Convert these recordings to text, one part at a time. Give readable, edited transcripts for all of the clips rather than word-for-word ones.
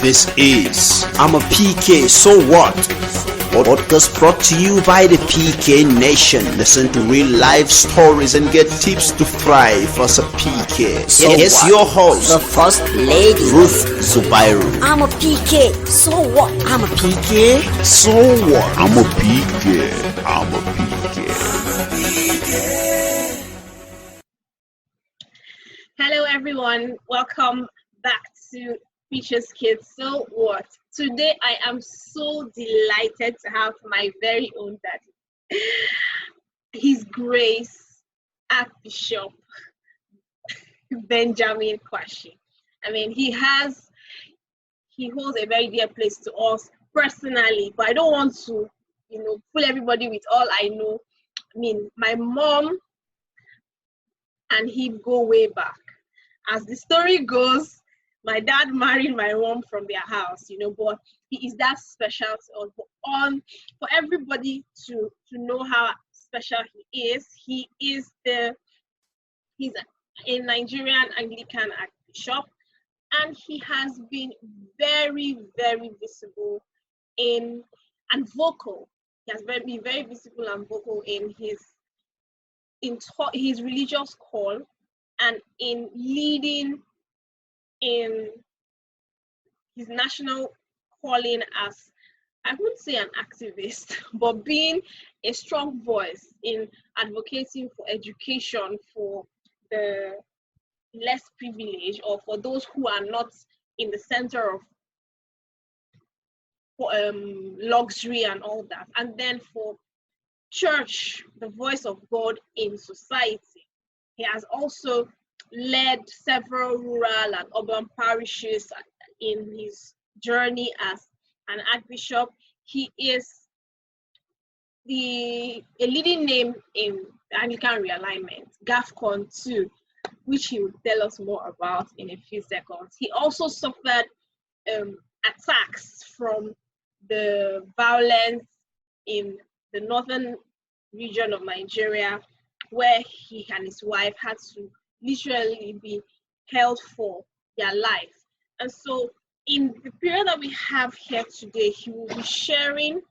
This is I'm a PK, so what? Podcast brought to you by the PK Nation. Listen to real life stories and get tips to thrive as a PK. So Here's what? your host, The first lady, Ruth Zubairu. I'm a PK, so what? I'm a PK. So what? I'm a PK. I'm a PK. Hello everyone, welcome back to Features Kids. So what? Today I am so delighted to have my very own daddy, His Grace Archbishop Benjamin Kwashi. I mean, he holds a very dear place to us personally, but I don't want to, fool everybody with all I know. I mean, my mom and he go way back. As the story goes, my dad married my mom from their house, but he is that special to us. For everybody to know how special he is, he's a Nigerian Anglican Archbishop, and he has been very, very visible and vocal. He has been very visible and vocal in his religious call and in leading in his national calling as, I wouldn't say an activist, but being a strong voice in advocating for education for the less privileged, or for those who are not in the center of luxury and all that, and then for church, the voice of God in society. He has also led several rural and urban parishes in his journey as an archbishop. He is a leading name in the Anglican realignment, GAFCON 2, which he will tell us more about in a few seconds. He also suffered attacks from the violence in the northern region of Nigeria, where he and his wife had to literally be held for their life. And so in the period that we have here today, he will be sharing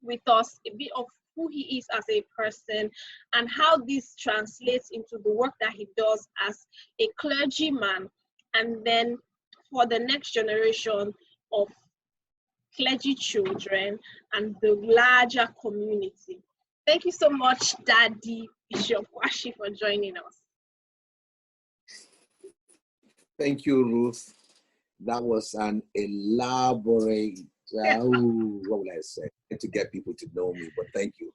with us a bit of who he is as a person and how this translates into the work that he does as a clergyman, and then for the next generation of clergy children and the larger community. Thank you so much, Daddy Bishop Kwashi, for joining us. Thank you, Ruth. That was an elaborate, what will I say, to get people to know me, but thank you.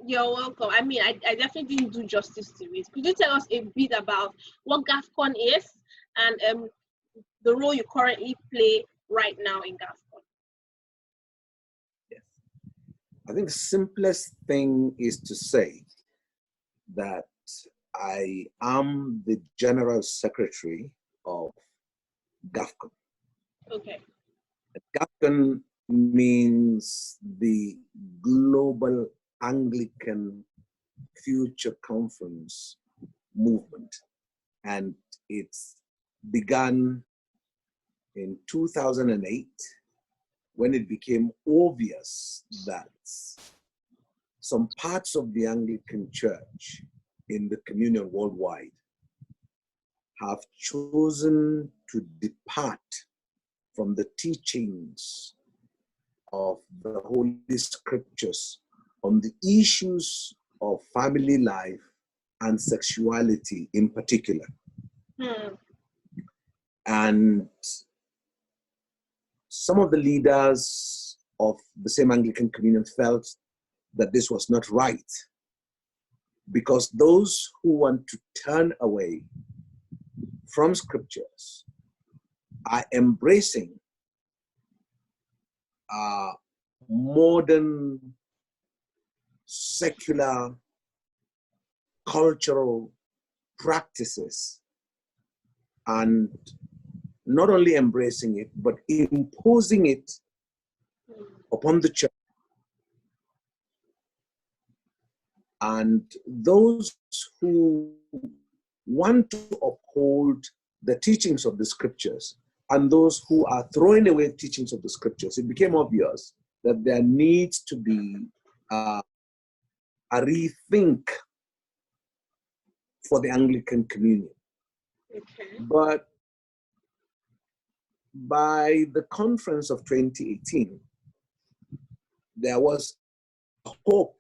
You're welcome. I mean, I definitely didn't do justice to it. Could you tell us a bit about what GAFCON is and the role you currently play right now in GAFCON? Yes. I think the simplest thing is to say that I am the General Secretary of GAFCON. Okay. GAFCON means the Global Anglican Future Conference movement, and it's began in 2008 when it became obvious that some parts of the Anglican Church in the communion worldwide have chosen to depart from the teachings of the Holy Scriptures on the issues of family life and sexuality in particular. And some of the leaders of the same Anglican communion felt that this was not right, because those who want to turn away from scriptures are embracing modern, secular, cultural practices, and not only embracing it, but imposing it upon the church. And those who want to uphold the teachings of the scriptures and those who are throwing away teachings of the scriptures, it became obvious that there needs to be a rethink for the Anglican Communion. Okay. But by the conference of 2018, there was hope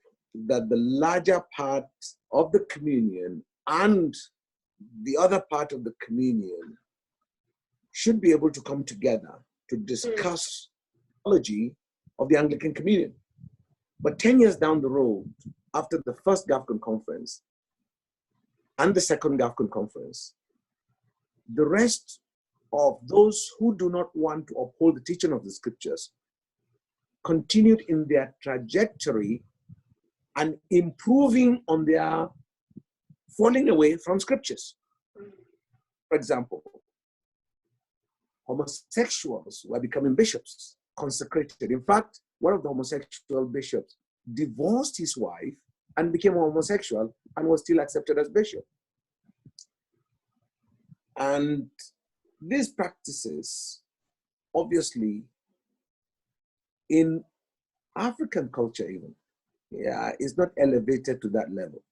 that the larger part of the communion and the other part of the communion should be able to come together to discuss theology of the Anglican Communion. But 10 years down the road, after the first GAFCON conference and the second GAFCON conference, the rest of those who do not want to uphold the teaching of the scriptures continued in their trajectory and improving on their falling away from scriptures. For example, homosexuals were becoming bishops, consecrated. In fact, one of the homosexual bishops divorced his wife and became a homosexual and was still accepted as bishop. And these practices, obviously, in African culture even, is not elevated to that level.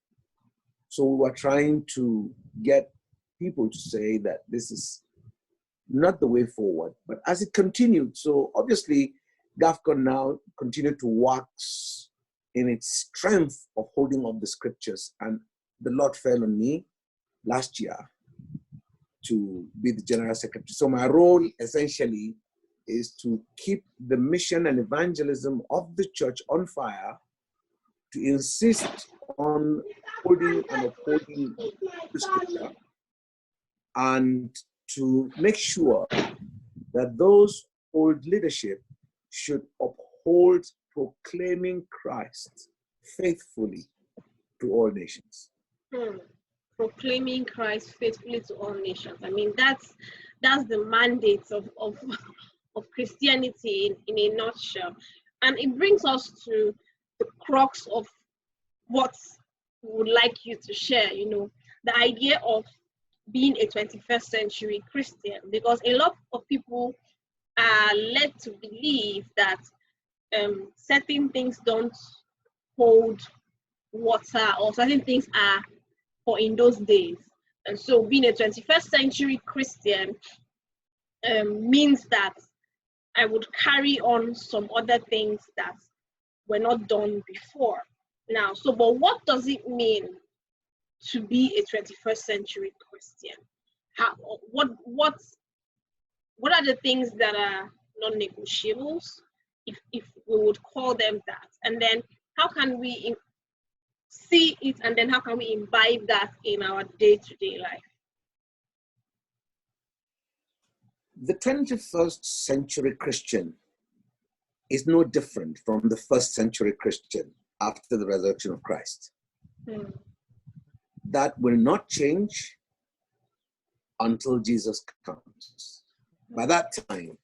So we were trying to get people to say that this is not the way forward. But as it continued, so obviously GAFCON now continued to wax in its strength of holding up the scriptures. And the Lord fell on me last year to be the general secretary. So my role essentially is to keep the mission and evangelism of the church on fire, to insist on holding and upholding the scripture, and to make sure that those who hold leadership should uphold proclaiming Christ faithfully to all nations. Proclaiming Christ faithfully to all nations. I mean, that's the mandate of Christianity in a nutshell. And it brings us to the crux of what we would like you to share, the idea of being a 21st century Christian, because a lot of people are led to believe that certain things don't hold water, or certain things are for in those days. And so being a 21st century Christian means that I would carry on some other things that were not done before. Now, but what does it mean to be a 21st century Christian? What are the things that are non-negotiables, if we would call them that? And then how can we see it, and then how can we imbibe that in our day-to-day life? The 21st century Christian is no different from the first century Christian after the resurrection of Christ. That will not change until Jesus comes. By that time,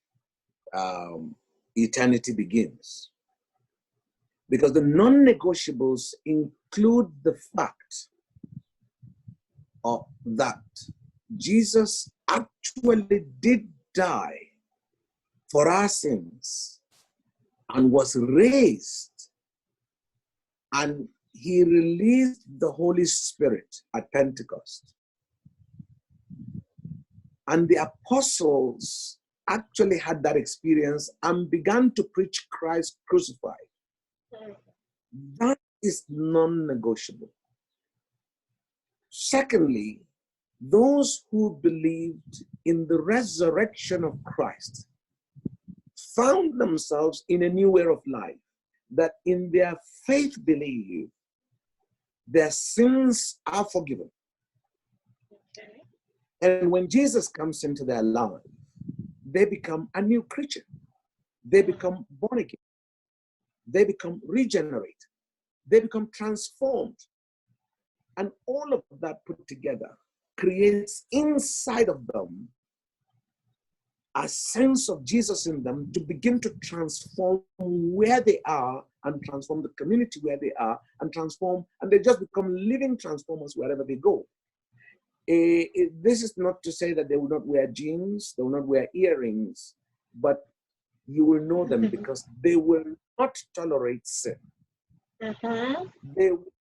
eternity begins. Because the non-negotiables include the fact that Jesus actually did die for our sins and was raised, and he released the Holy Spirit at Pentecost. And the apostles actually had that experience and began to preach Christ crucified. That is non-negotiable. Secondly, those who believed in the resurrection of Christ found themselves in a new way of life, that in their faith believe their sins are forgiven. Okay. And when Jesus comes into their life, they become a new creature. They become born again. They become regenerated. They become transformed. And all of that put together creates inside of them a sense of Jesus in them to begin to transform where they are and transform the community where they are and transform, and they just become living transformers wherever they go. This is not to say that they will not wear jeans, they will not wear earrings, but you will know them because they will not tolerate sin. They will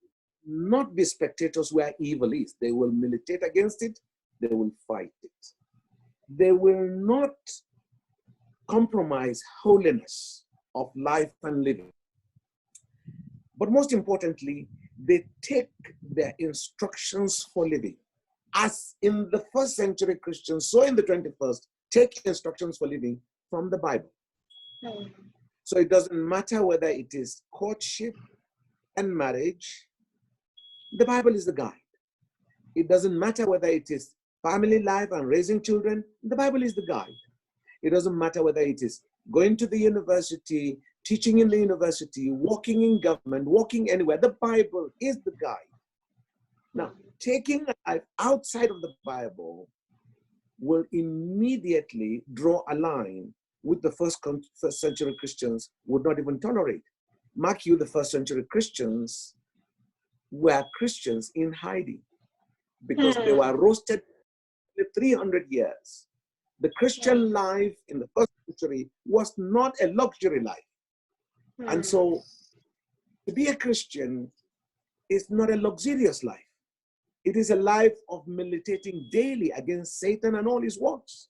not be spectators where evil is. They will militate against it. They will fight it. They will not compromise holiness of life and living. But most importantly, they take their instructions for living. As in the first century Christians, so in the 21st, take instructions for living from the Bible. So it doesn't matter whether it is courtship and marriage, the Bible is the guide. It doesn't matter whether it is family life and raising children, the Bible is the guide. It doesn't matter whether it is going to the university, teaching in the university, working in government, working anywhere, the Bible is the guide. Now, taking a life outside of the Bible will immediately draw a line with the first century Christians would not even tolerate. Mark you, the first century Christians were Christians in hiding because they were roasted for 300 years. The Christian life in the first century was not a luxury life. And so to be a Christian is not a luxurious life. It is a life of militating daily against Satan and all his works.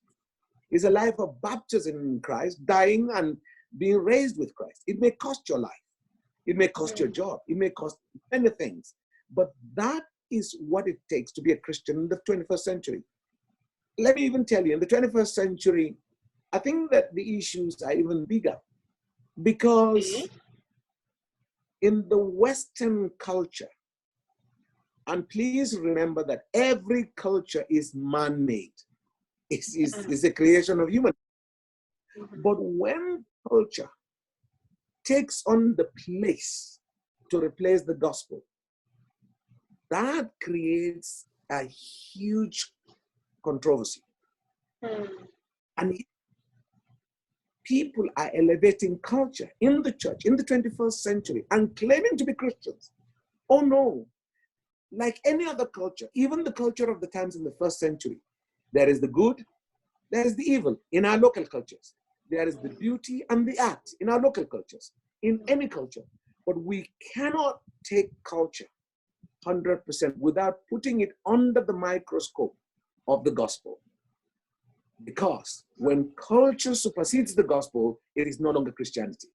It's a life of baptism in Christ, dying and being raised with Christ. It may cost your life. It may cost your job. It may cost many things. But that is what it takes to be a Christian in the 21st century. Let me even tell you, in the 21st century, I think that the issues are even bigger because in the Western culture, and please remember that every culture is man-made. It's a creation of human. But when culture takes on the place to replace the gospel, that creates a huge controversy. And people are elevating culture in the church in the 21st century and claiming to be Christians. Oh no, like any other culture, even the culture of the times in the first century, there is the good, there is the evil in our local cultures. There is the beauty and the art in our local cultures, in any culture. But we cannot take culture 100% without putting it under the microscope of the gospel. Because when culture supersedes the gospel, it is no longer Christianity.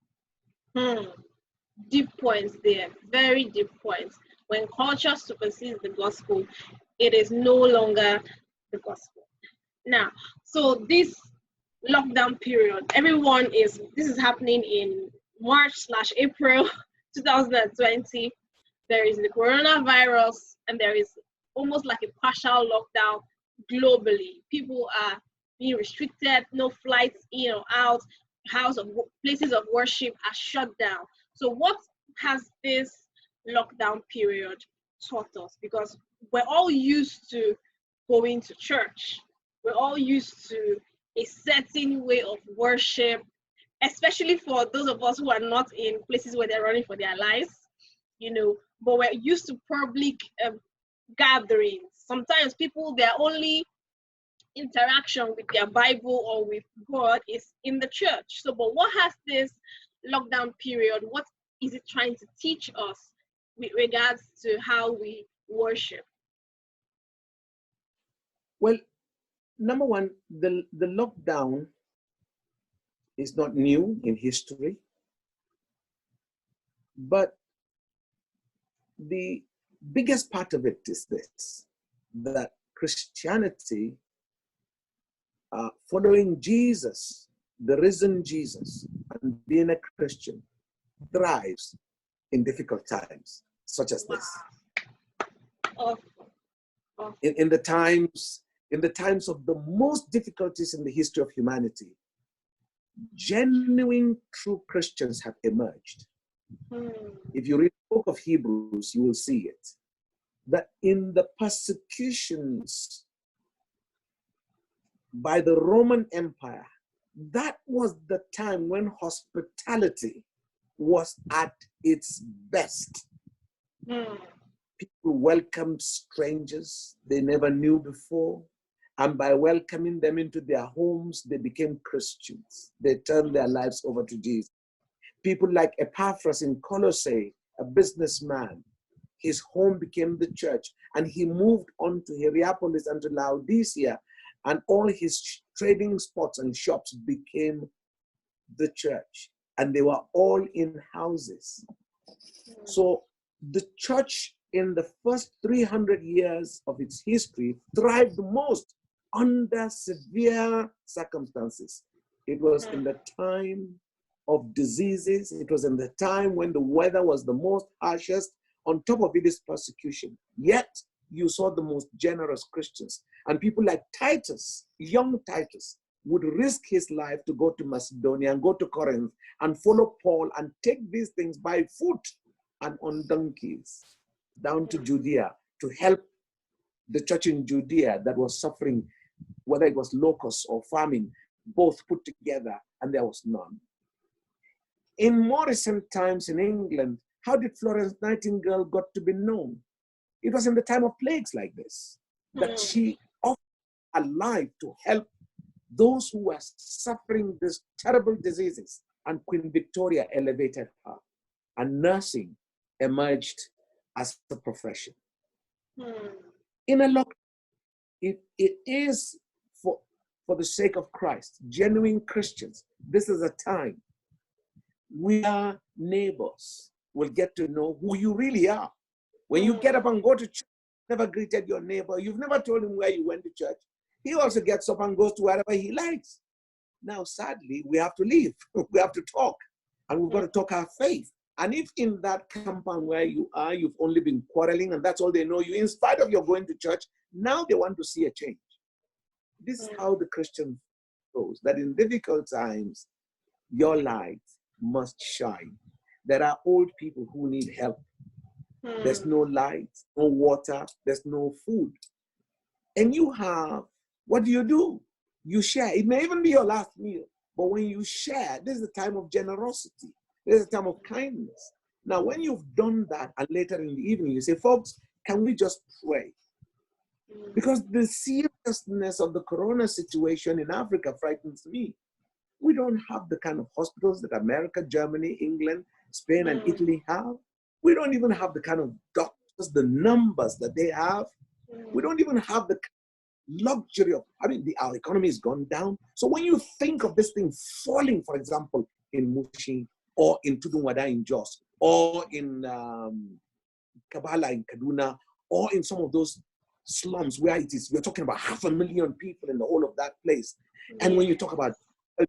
Deep points there, very deep points. When culture supersedes the gospel, it is no longer the gospel. Now, so this lockdown period, this is happening in March/April 2020. There is the coronavirus, and there is almost like a partial lockdown globally. People are being restricted, no flights in or out, places of worship are shut down. So what has this lockdown period taught us? Because we're all used to going to church. We're all used to a certain way of worship, especially for those of us who are not in places where they're running for their lives, but we're used to public gatherings. Sometimes their only interaction with their Bible or with God is in the church. So, but what has this lockdown period, what is it trying to teach us with regards to how we worship? Well, number one, the lockdown is not new in history, but the biggest part of it is this, that Christianity, following Jesus, the risen Jesus, and being a Christian, thrives in difficult times, such as this. In the times of the most difficulties in the history of humanity, genuine, true Christians have emerged. If you read the book of Hebrews, you will see it. That in the persecutions by the Roman Empire, that was the time when hospitality was at its best. People welcomed strangers they never knew before. And by welcoming them into their homes, they became Christians. They turned their lives over to Jesus. People like Epaphras in Colossae, a businessman, his home became the church, and he moved on to Hierapolis and to Laodicea, and all his trading spots and shops became the church, and they were all in houses. So the church in the first 300 years of its history thrived most under severe circumstances. It was in the time of diseases. It was in the time when the weather was the most harshest. On top of it is persecution. Yet you saw the most generous Christians. And people like Titus, young Titus, would risk his life to go to Macedonia and go to Corinth and follow Paul and take these things by foot and on donkeys down to Judea to help the church in Judea that was suffering, whether it was locusts or famine, both put together, and there was none. In more recent times in England, how did Florence Nightingale got to be known? It was in the time of plagues like this that she offered her life to help those who were suffering these terrible diseases, and Queen Victoria elevated her, and nursing emerged as a profession. In a lockdown, it is for the sake of Christ, genuine Christians. This is a time where neighbors will get to know who you really are. When you get up and go to church, never greeted your neighbor, you've never told him where you went to church. He also gets up and goes to wherever he likes. Now, sadly, we have to leave. We have to talk, and we've got to talk our faith. And if in that compound where you are, you've only been quarreling, and that's all they know you, in spite of your going to church, now they want to see a change. This is how the Christian goes, that in difficult times, your light must shine. There are old people who need help. There's no light, no water, there's no food. And you have, what do? You share. It may even be your last meal, but when you share, this is a time of generosity. This is a time of kindness. Now, when you've done that, and later in the evening, you say, folks, can we just pray? Because the seriousness of the corona situation in Africa frightens me. We don't have the kind of hospitals that America, Germany, England, Spain, and Italy have. We don't even have the kind of doctors, the numbers that they have. We don't even have the luxury of, our economy has gone down. So when you think of this thing falling, for example, in Mushi, or in Tudunwada in Jos, or in Kabala in Kaduna, or in some of those slums where it is, we're talking about 500,000 people in the whole of that place. And when you talk about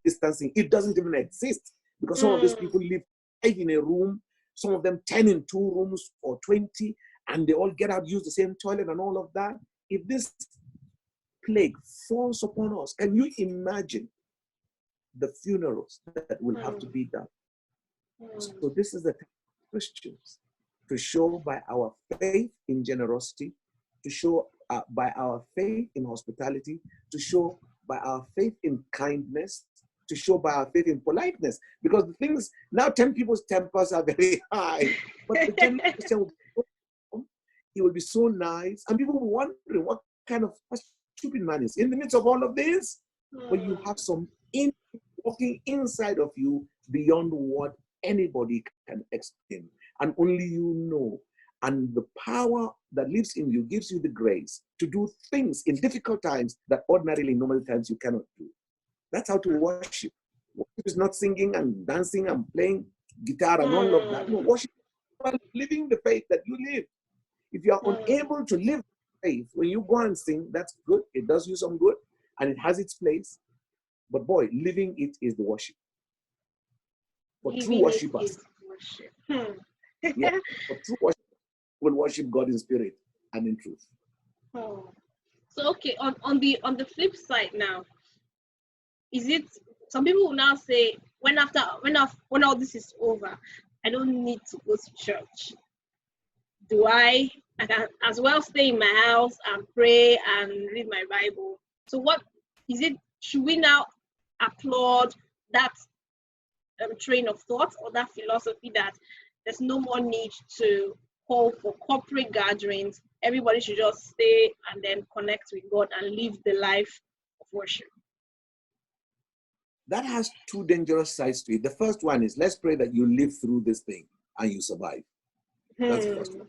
distancing, it doesn't even exist, because some of these people live 5 in a room, some of them 10 in 2 rooms or 20, and they all get out, use the same toilet and all of that. If this plague falls upon us, can you imagine the funerals that will have to be done? So this is the time of Christians to show by our faith in generosity, to show by our faith in hospitality, to show by our faith in kindness, to show by our faith in politeness. Because the things, now 10 people's tempers are very high, but the genuine Christian he will be so nice, and people will be wondering what kind of stupid man is in the midst of all of this. But you have some walking inside of you beyond what anybody can explain, and only you know. And the power that lives in you gives you the grace to do things in difficult times that ordinarily in normal times you cannot do. That's how to worship. Worship is not singing and dancing and playing guitar and all of that. No, worship is living the faith that you live. If you are unable to live faith, when you go and sing, that's good. It does you some good, and it has its place. But boy, living it is the worship. For true worshippers, yeah, for true worshippers will worship God in spirit and in truth. So okay, on the flip side now, is it, some people will now say, when all this is over, I don't need to go to church. I can as well stay in my house and pray and read my Bible. So what is it? Should we now applaud that train of thought or that philosophy that there's no more need to call for corporate gatherings. Everybody should just stay and then connect with God and live the life of worship. That has two dangerous sides to it. The first one is, let's pray that you live through this thing and you survive. That's the first one.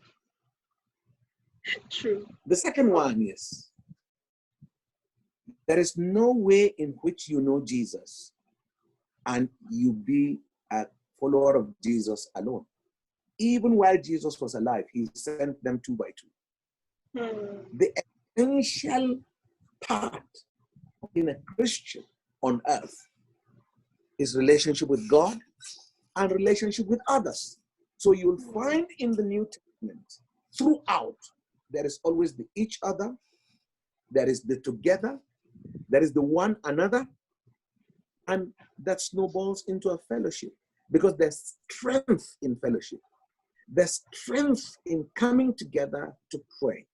True. The second one is, there is no way in which you know Jesus and you be a follower of Jesus alone. Even while Jesus was alive, he sent them two by two. The essential part of being a Christian on earth is relationship with God and relationship with others. So you'll find in the New Testament, throughout, there is always the each other, there is the together, there is the one another, and that snowballs into a fellowship because there's strength in fellowship. There's strength in coming together to pray.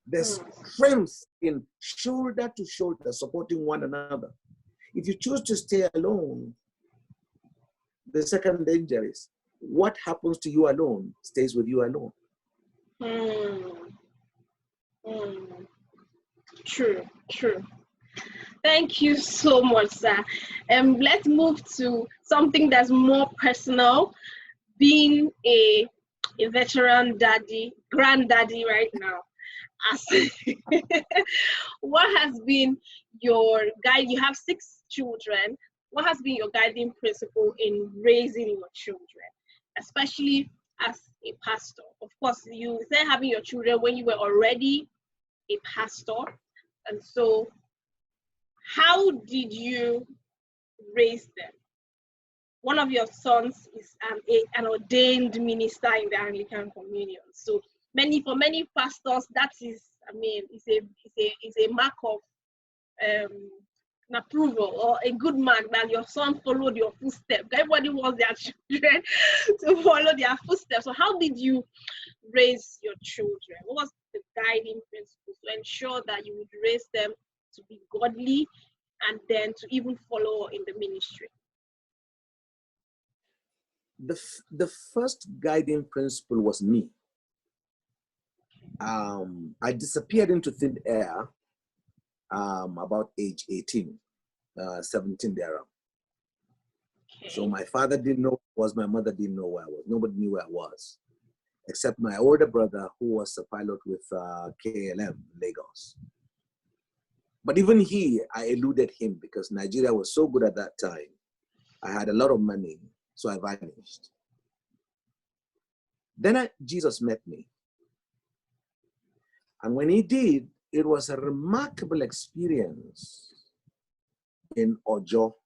There's strength in shoulder to shoulder supporting one another. If you choose to stay alone, the second danger is what happens to you alone stays with you alone. True, true. Thank you so much, sir. Let's move to something that's more personal. Being a veteran daddy, granddaddy right now. What has been your guide? You have 6 children. What has been your guiding principle in raising your children, especially as a pastor? Of course, you started having your children when you were already a pastor, and so how did you raise them? One of your sons is an ordained minister in the Anglican Communion. So for many pastors, that is, it's a mark of an approval or a good mark that your son followed your footsteps. Everybody wants their children to follow their footsteps. So how did you raise your children? What was the guiding principle to ensure that you would raise them to be godly and then to even follow in the ministry? The first guiding principle was me. I disappeared into thin air about age 18, 17 there. Okay. So my father didn't know who I was, my mother didn't know where I was. Nobody knew where I was, except my older brother, who was a pilot with KLM Lagos. But even I eluded him because Nigeria was so good at that time. I had a lot of money, so I vanished. Then Jesus met me. And when he did, it was a remarkable experience in Ojo.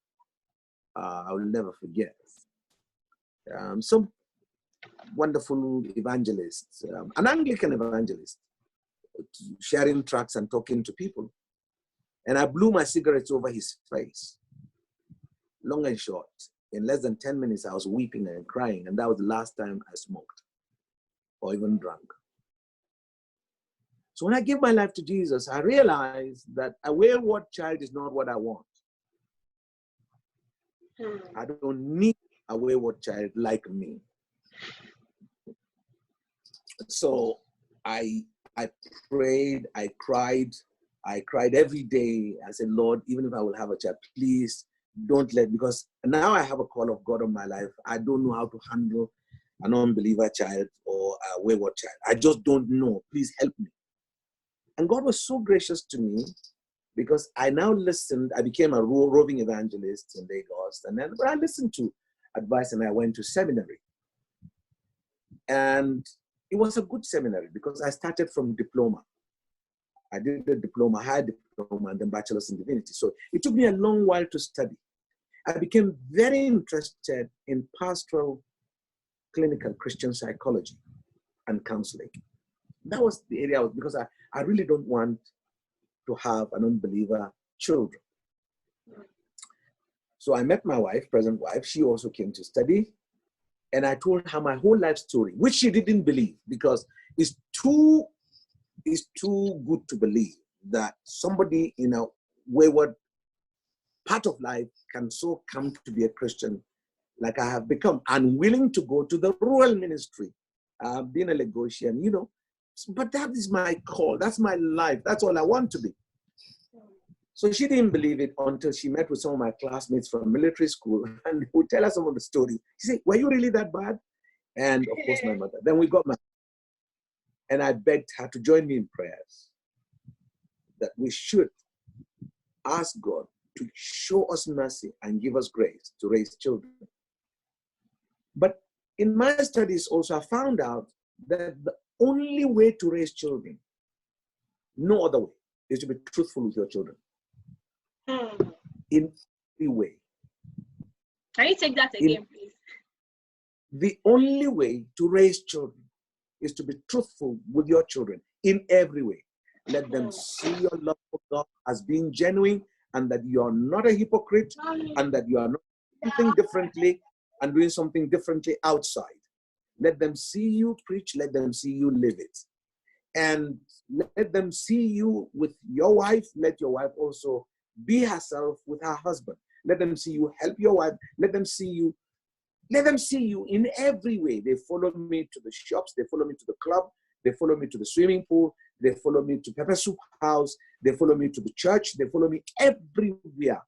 I will never forget. Some wonderful evangelists, an Anglican evangelist, sharing tracts and talking to people. And I blew my cigarettes over his face. Long and short, in less than 10 minutes, I was weeping and crying. And that was the last time I smoked or even drank. So when I gave my life to Jesus, I realized that a wayward child is not what I want. I don't need a wayward child like me. So I prayed, I cried every day. I said, Lord, even if I will have a child, please don't let, because now I have a call of God on my life. I don't know how to handle an unbeliever child or a wayward child. I just don't know. Please help me. And God was so gracious to me because I now listened. I became a roving evangelist in Lagos. And then I listened to advice and I went to seminary. And it was a good seminary because I started from diploma. I did a diploma, higher diploma, and then bachelor's in divinity. So it took me a long while to study. I became very interested in pastoral clinical Christian psychology and counseling. That was the area because I really don't want to have an unbeliever children. So I met my wife, present wife. She also came to study. And I told her my whole life story, which she didn't believe because it's too good to believe that somebody in a wayward part of life can so come to be a Christian like I have become, unwilling to go to the rural ministry being a Lagosian, you know. But that is my call. That's my life. That's all I want to be. So she didn't believe it until she met with some of my classmates from military school, and they would tell us some of the stories. She said, "Were you really that bad?" And of course, my mother. Then we got married, and I begged her to join me in prayers that we should ask God to show us mercy and give us grace to raise children. But in my studies also, I found out that the only way to raise children, no other way, is to be truthful with your children. In every way. Can you take that again, please? The only way to raise children is to be truthful with your children in every way. Let them see your love for God as being genuine, and that you are not a hypocrite, and that you are not doing something differently and doing something differently outside. Let them see you preach, let them see you live it. And let them see you with your wife. Let your wife also be herself with her husband. Let them see you help your wife. Let them see you in every way. They follow me to the shops, they follow me to the club, they follow me to the swimming pool, they follow me to pepper soup house, they follow me to the church, they follow me everywhere.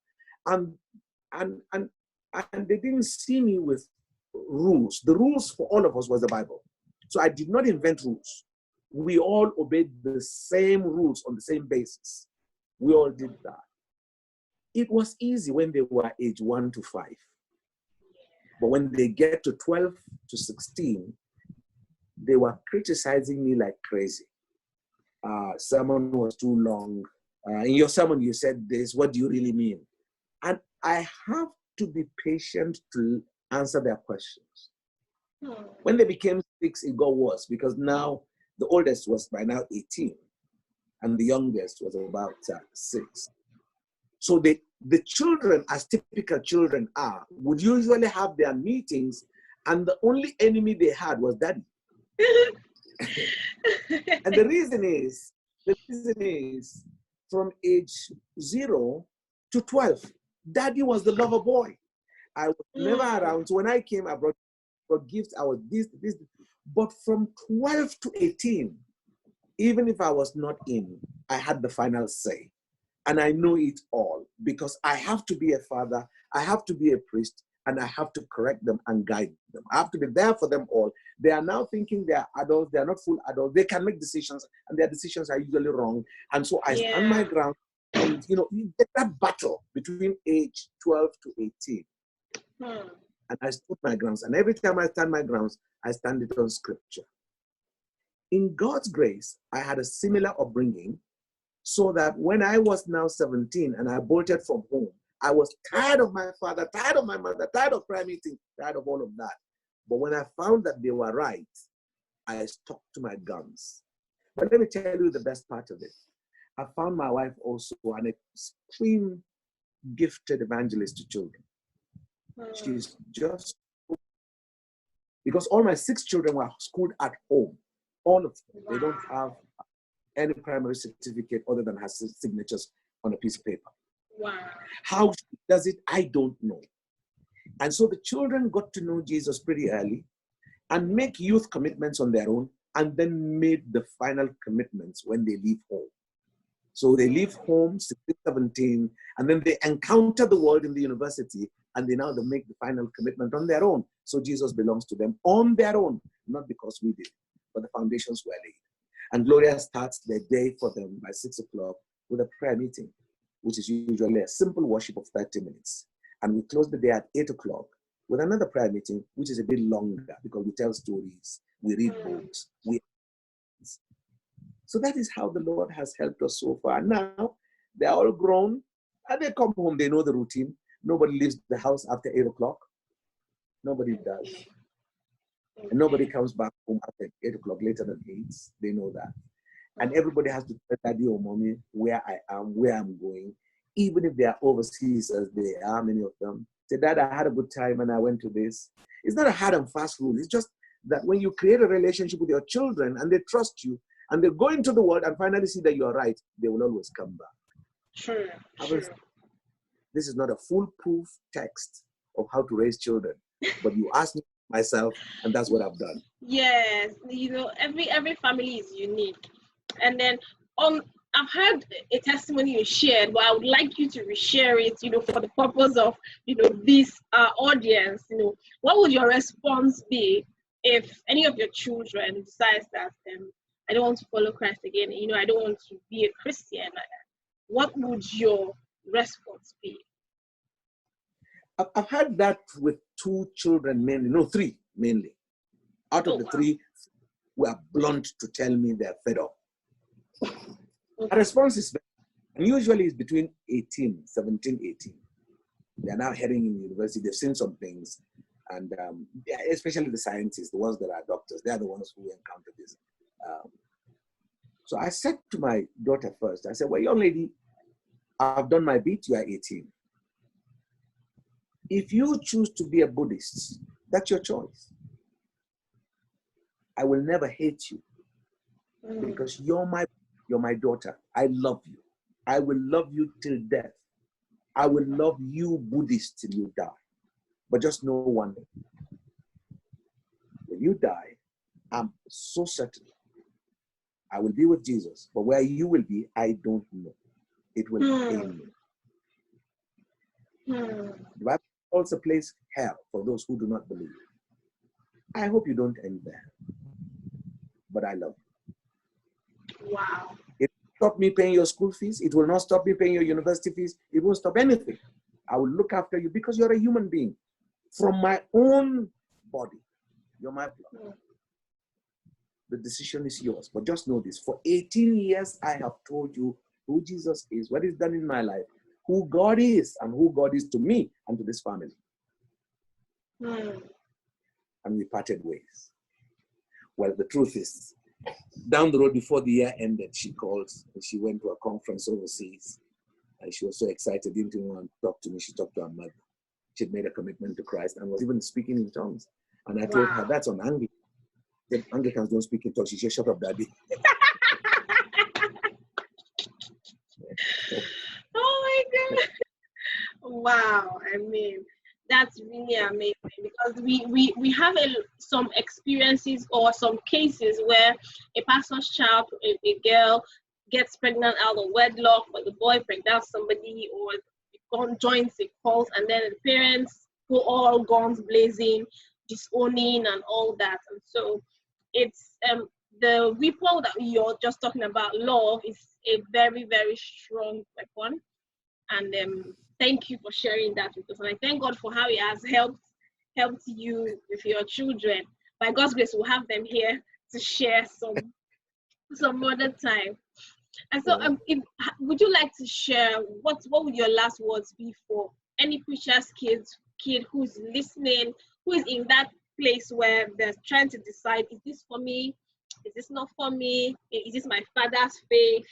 And they didn't see me with rules. The rules for all of us was the Bible. So I did not invent rules. We all obeyed the same rules on the same basis. We all did that. It was easy when they were age 1 to 5. But when they get to 12 to 16, they were criticizing me like crazy. Sermon was too long. In your sermon, you said this. What do you really mean? And I have to be patient to answer their questions. When they became 6, it got worse, because now the oldest was by now 18 and the youngest was about 6. So the children, as typical children are, would usually have their meetings, and the only enemy they had was daddy. And the reason is from age 0 to 12, daddy was the lover boy. I was never around. So when I came, I brought gifts. I was this. But from 12 to 18, even if I was not in, I had the final say. And I know it all, because I have to be a father, I have to be a priest, and I have to correct them and guide them. I have to be there for them all. They are now thinking they are adults, they are not full adults, they can make decisions, and their decisions are usually wrong. And so I stand my ground, and you get that battle between age 12 to 18. And I stood my grounds, and every time I stand my grounds, I stand it on scripture. In God's grace, I had a similar upbringing, so that when I was now 17 and I bolted from home, I was tired of my father, tired of my mother, tired of prayer meeting, tired of all of that. But when I found that they were right, I stuck to my guns. But let me tell you the best part of it. I found my wife also an extreme gifted evangelist to children. She's just, because all my 6 children were schooled at home. All of them. They don't have any primary certificate other than her signatures on a piece of paper. Wow. How she does it, I don't know. And so the children got to know Jesus pretty early and make youth commitments on their own, and then made the final commitments when they leave home. So they leave home 16, 17, and then they encounter the world in the university, and they make the final commitment on their own. So Jesus belongs to them on their own, not because we did, but the foundations were laid. And Gloria starts the day for them by 6 o'clock with a prayer meeting, which is usually a simple worship of 30 minutes. And we close the day at 8 o'clock with another prayer meeting, which is a bit longer, because we tell stories, we read books. So that is how the Lord has helped us so far. Now, they're all grown, and they come home, they know the routine. Nobody leaves the house after 8 o'clock. Nobody does. And nobody comes back home after 8 o'clock, later than 8. They know that. And everybody has to tell daddy or mommy where I am, where I'm going, even if they are overseas, as they are, many of them. Say, Dad, I had a good time and I went to this. It's not a hard and fast rule. It's just that when you create a relationship with your children and they trust you and they go into the world and finally see that you are right, they will always come back. True. This is not a foolproof text of how to raise children. But you ask me myself, and that's what I've done. Yes, every family is unique. And then I've heard a testimony you shared, but I would like you to reshare it, for the purpose of, this audience. What would your response be if any of your children decides that I don't want to follow Christ again, I don't want to be a Christian? What would your response be? I've had that with 2 children mainly, no, 3 mainly. Out of the 3 were blunt to tell me they're fed up. A response is, and usually it's between 17, 18. They're now heading in university. They've seen some things. And especially the scientists, the ones that are doctors, they're the ones who encounter this. So I said to my daughter first, I said, well, young lady, I've done my bit, you are 18. If you choose to be a Buddhist, that's your choice. I will never hate you because you're my daughter. I love you. I will love you till death. I will love you, Buddhist, till you die. But just know one thing. When you die, I'm so certain I will be with Jesus. But where you will be, I don't know. It will pain me. The Bible calls a place hell for those who do not believe. I hope you don't end there. But I love you. Wow. It will stop me paying your school fees. It will not stop me paying your university fees. It won't stop anything. I will look after you because you're a human being. From my own body, you're my blood. The decision is yours. But just know this. For 18 years, I have told you who Jesus is, what he's done in my life, who God is, and who God is to me and to this family. And we parted ways. Well, the truth is, down the road before the year ended, she called and she went to a conference overseas. And she was so excited, didn't even want to talk to me. She talked to her mother. She'd made a commitment to Christ and was even speaking in tongues. And I told her, that's on Anglican. Anglicans don't speak in tongues. She said, shut up, Daddy. Oh my God. Wow. I mean, that's really amazing because we have some experiences or some cases where a pastor's child, a girl, gets pregnant out of wedlock, or the boy pregnant somebody, or joins a cult, and then the parents go all guns blazing, disowning and all that. And so it's the ripple that you're just talking about, love, is a very, very strong weapon. And thank you for sharing that with us. And I thank God for how he has helped you with your children. By God's grace, we'll have them here to share some other time. And so would you like to share what would your last words be for any preacher's kid who's listening, who is in that place where they're trying to decide, is this for me? Is this not for me? Is this my father's faith?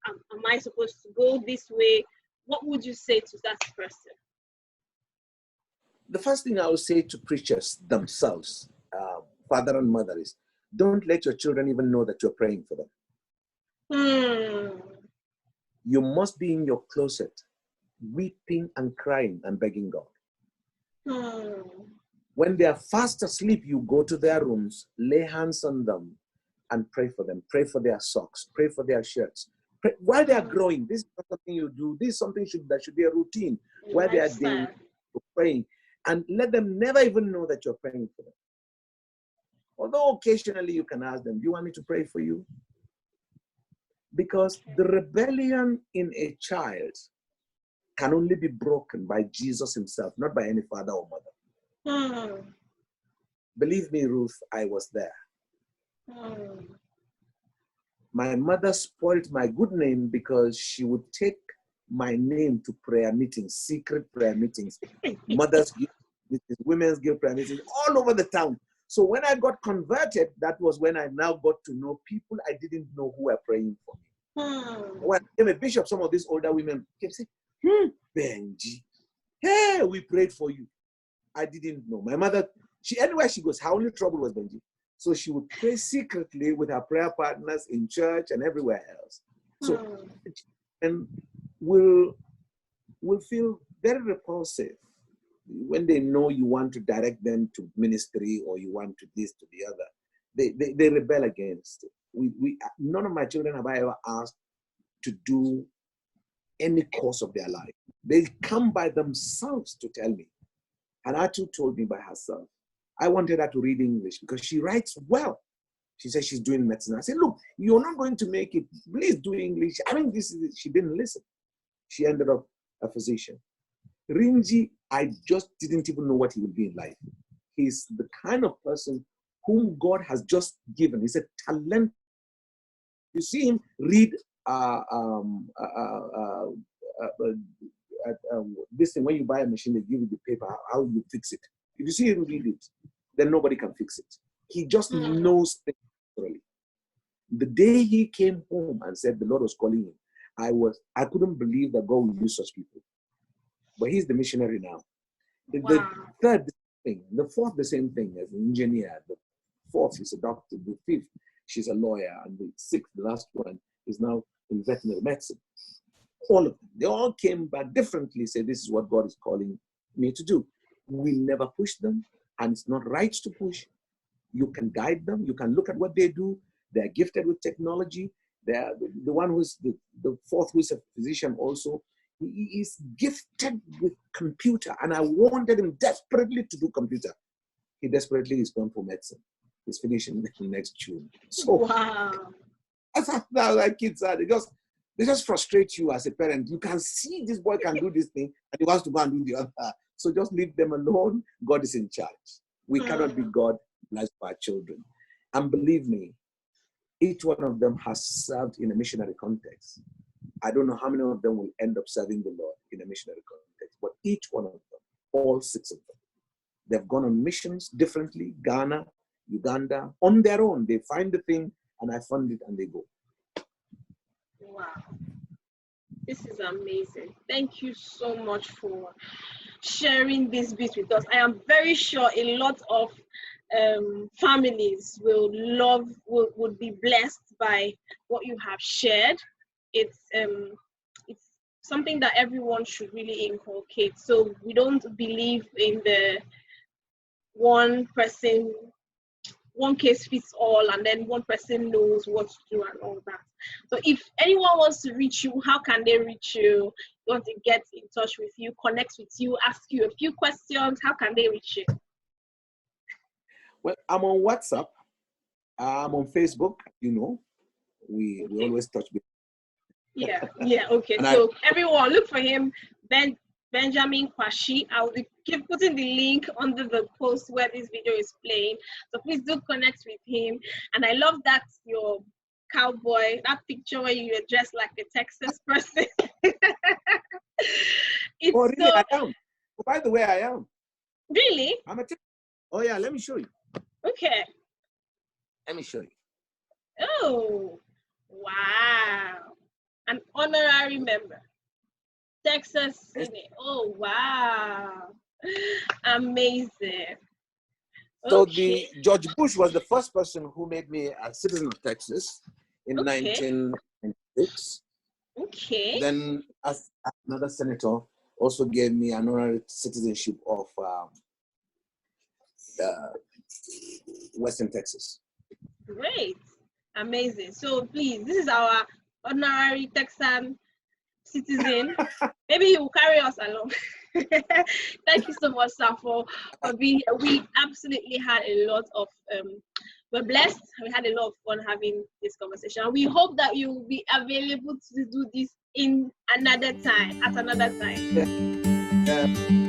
Am I supposed to go this way? What would you say to that person? The first thing I would say to preachers themselves, father and mother, is don't let your children even know that you're praying for them. You must be in your closet, weeping and crying and begging God. When they are fast asleep, you go to their rooms, lay hands on them, and pray for them. Pray for their socks. Pray for their shirts. Pray. While they are growing, this is not something you do. This is something that should be a routine. While they are daily praying. And let them never even know that you're praying for them. Although occasionally you can ask them, do you want me to pray for you? Because the rebellion in a child can only be broken by Jesus himself, not by any father or mother. Believe me, Ruth, I was there. My mother spoiled my good name because she would take my name to prayer meetings, secret prayer meetings, mothers' guild meetings, women's guild prayer meetings, all over the town. So when I got converted, that was when I now got to know people I didn't know who were praying for me. When I became a bishop, some of these older women kept saying, Benji, hey, we prayed for you. I didn't know. My mother, anywhere she goes, her only trouble was Benji. So she would pray secretly with her prayer partners in church and everywhere else. So, and will feel very repulsive when they know you want to direct them to ministry or you want to this to the other, they rebel against it. None of my children have I ever asked to do any course of their life. They come by themselves to tell me. And Atu told me by herself. I wanted her to read English because she writes well. She said she's doing medicine. I said, look, you're not going to make it. Please do English. I mean, she didn't listen. She ended up a physician. Rinji, I just didn't even know what he would be in life. He's the kind of person whom God has just given. He's a talent. You see him read this thing. When you buy a machine, they give you the paper, how you fix it. If you see him read it, then nobody can fix it. He just knows things naturally. The day he came home and said the Lord was calling him, I couldn't believe that God would use such people. But he's the missionary now. Wow. The third thing, the fourth, the same thing as an engineer. The fourth is a doctor. The fifth, she's a lawyer. And the sixth, the last one, is now in veterinary medicine. All of them, they all came back differently, say, this is what God is calling me to do. We never push them, and it's not right to push. You can guide them. You can look at what they do. They're gifted with technology. They're the one who's the fourth, who's a physician also. He is gifted with computer, and I wanted him desperately to do computer. He desperately is going for medicine. He's finishing next June. So wow. That's how like kids are. They just frustrate you as a parent. You can see this boy can do this thing, and he wants to go and do the other. So just leave them alone. God is in charge. We cannot be God lives for our children. And believe me, each one of them has served in a missionary context. I don't know how many of them will end up serving the Lord in a missionary context, but each one of them, all six of them, they've gone on missions differently, Ghana, Uganda, on their own. They find the thing, and I fund it, and they go. Wow. This is amazing. Thank you so much for sharing this bit with us. I am very sure a lot of families would be blessed by what you have shared. It's something that everyone should really inculcate. So we don't believe in the one case fits all, and then one person knows what to do and all that. So if anyone wants to reach you, how can they reach you? They want to get in touch with you, connect with you, ask you a few questions, how can they reach you? Well, I'm on WhatsApp. I'm on Facebook. You know, we always touch base. Yeah. Okay. So everyone, look for him, Benjamin Kwashi. I will be putting the link under the post where this video is playing. So please do connect with him. And I love that your cowboy, that picture where you were dressed like a Texas person. Oh, really? I am. Oh, by the way, I am. Really? I'm a Texas. Oh, yeah. Let me show you. Okay. Let me show you. Oh, wow. An honorary member. Texas City. Oh, wow. Amazing. So Okay. George Bush was the first person who made me a citizen of Texas in 1996. Okay. Then as another senator also gave me an honorary citizenship of Western Texas. Great. Amazing. So please, this is our honorary Texan citizen. Maybe he will carry us along. Thank you so much, sir, for being here. We absolutely had a lot of we're blessed. We had a lot of fun having this conversation. We hope that you will be available to do this in another time, at another time. Yeah.